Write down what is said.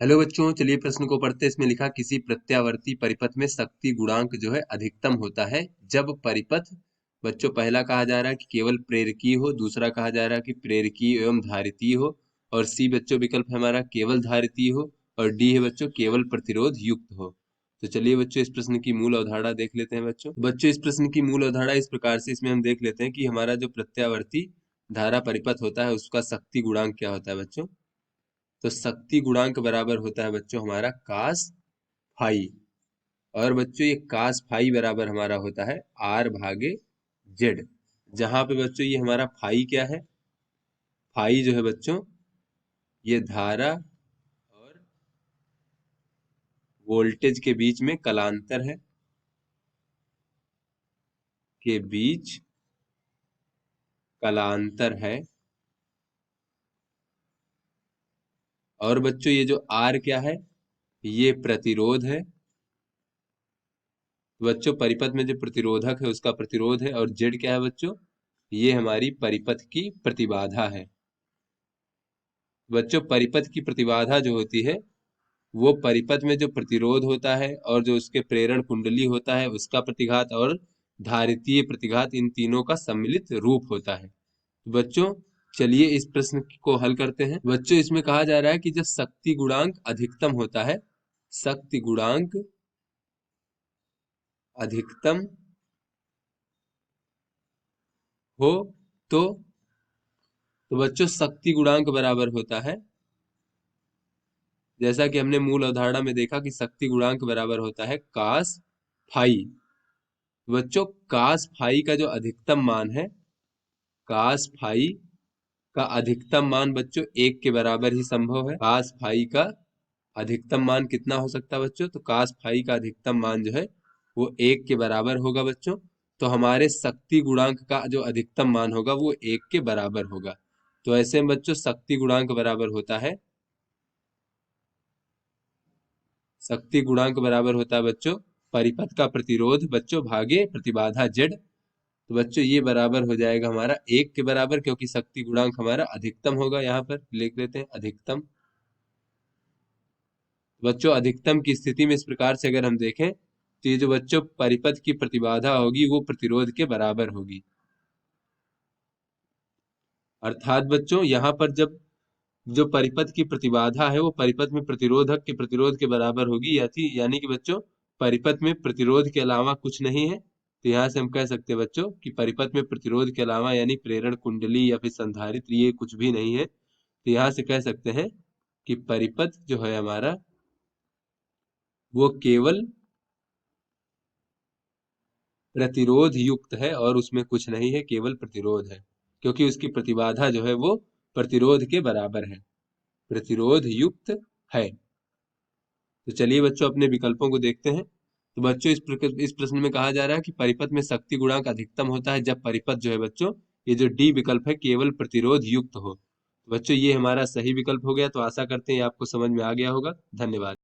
Hello बच्चों, चलिए प्रश्न को पढ़ते हैं। इसमें लिखा किसी प्रत्यावर्ती परिपथ में शक्ति गुणांक जो है अधिकतम होता है जब परिपथ बच्चों पहला कहा जा रहा है कि केवल प्रेरकीय हो, दूसरा कहा जा रहा है कि प्रेरकीय एवं धारितीय हो, और सी बच्चों विकल्प है हमारा केवल धारितीय हो, और डी है बच्चों केवल प्रतिरोध युक्त हो। तो चलिए बच्चों इस प्रश्न की मूल अवधारणा देख लेते हैं। बच्चों इस प्रश्न की मूल अवधारणा इस प्रकार से इसमें हम देख लेते हैं कि हमारा जो प्रत्यावर्ती धारा परिपथ होता है उसका शक्ति गुणांक क्या होता है बच्चों। तो शक्ति गुणांक बराबर होता है बच्चों हमारा कास फाई। और बच्चों ये कास फाई बराबर हमारा होता है आर भागे जेड। जहां पे बच्चों ये हमारा फाई क्या है, फाई जो है बच्चों ये धारा और वोल्टेज के बीच में कलांतर है, के बीच कलांतर है। और बच्चों ये जो आर क्या है, ये प्रतिरोध है। बच्चों परिपथ में जो प्रतिरोधक है उसका प्रतिरोध है। और जेड क्या है बच्चों, ये हमारी परिपथ की प्रतिबाधा है। बच्चों परिपथ की प्रतिबाधा जो होती है वो परिपथ में जो प्रतिरोध होता है और जो उसके प्रेरण कुंडली होता है उसका प्रतिघात और धारितीय प्रतिघात, इन तीनों का सम्मिलित रूप होता है। तो बच्चों चलिए इस प्रश्न को हल करते हैं। बच्चों इसमें कहा जा रहा है कि जब शक्ति गुणांक अधिकतम होता है, शक्ति गुणांक अधिकतम हो तो बच्चों शक्ति गुणांक बराबर होता है, जैसा कि हमने मूल अवधारणा में देखा कि शक्ति गुणांक बराबर होता है कास फाई। बच्चों कास फाई का जो अधिकतम मान है, कास फाई का अधिकतम मान बच्चों एक के बराबर ही संभव है। कास फाई का अधिकतम मान कितना हो सकता है बच्चों, तो कास फाई का अधिकतम मान जो है वो एक के बराबर होगा बच्चों। तो हमारे शक्ति गुणांक का जो अधिकतम मान होगा वो एक के बराबर होगा। तो ऐसे में बच्चों शक्ति गुणांक बराबर होता है, शक्ति गुणांक बराबर होता है बच्चों परिपथ का प्रतिरोध बच्चों भागे प्रतिबाधा जेड। तो बच्चों ये बराबर हो जाएगा हमारा एक के बराबर, क्योंकि शक्ति गुणांक हमारा अधिकतम होगा। यहाँ पर लिख लेते हैं अधिकतम। बच्चों अधिकतम की स्थिति में इस प्रकार से अगर हम देखें तो ये जो बच्चों परिपथ की प्रतिबाधा होगी वो प्रतिरोध के बराबर होगी। अर्थात बच्चों यहाँ पर जब जो परिपथ की प्रतिबाधा है वो परिपथ में प्रतिरोधक के प्रतिरोध के बराबर होगी, यानी कि बच्चों परिपथ में प्रतिरोध के अलावा कुछ नहीं है। तो यहाँ से हम कह सकते हैं बच्चों कि परिपथ में प्रतिरोध के अलावा यानी प्रेरण कुंडली या फिर संधारित्र ये कुछ भी नहीं है। तो यहाँ से कह सकते हैं कि परिपथ जो है हमारा वो केवल प्रतिरोध युक्त है और उसमें कुछ नहीं है, केवल प्रतिरोध है, क्योंकि उसकी प्रतिबाधा जो है वो प्रतिरोध के बराबर है, प्रतिरोध युक्त है। तो चलिए बच्चों अपने विकल्पों को देखते हैं। तो बच्चों इस प्रश्न में कहा जा रहा है कि परिपथ में शक्ति गुणांक अधिकतम होता है जब परिपथ जो है बच्चों, ये जो डी विकल्प है केवल प्रतिरोध युक्त हो। तो बच्चों ये हमारा सही विकल्प हो गया। तो आशा करते हैं आपको समझ में आ गया होगा। धन्यवाद।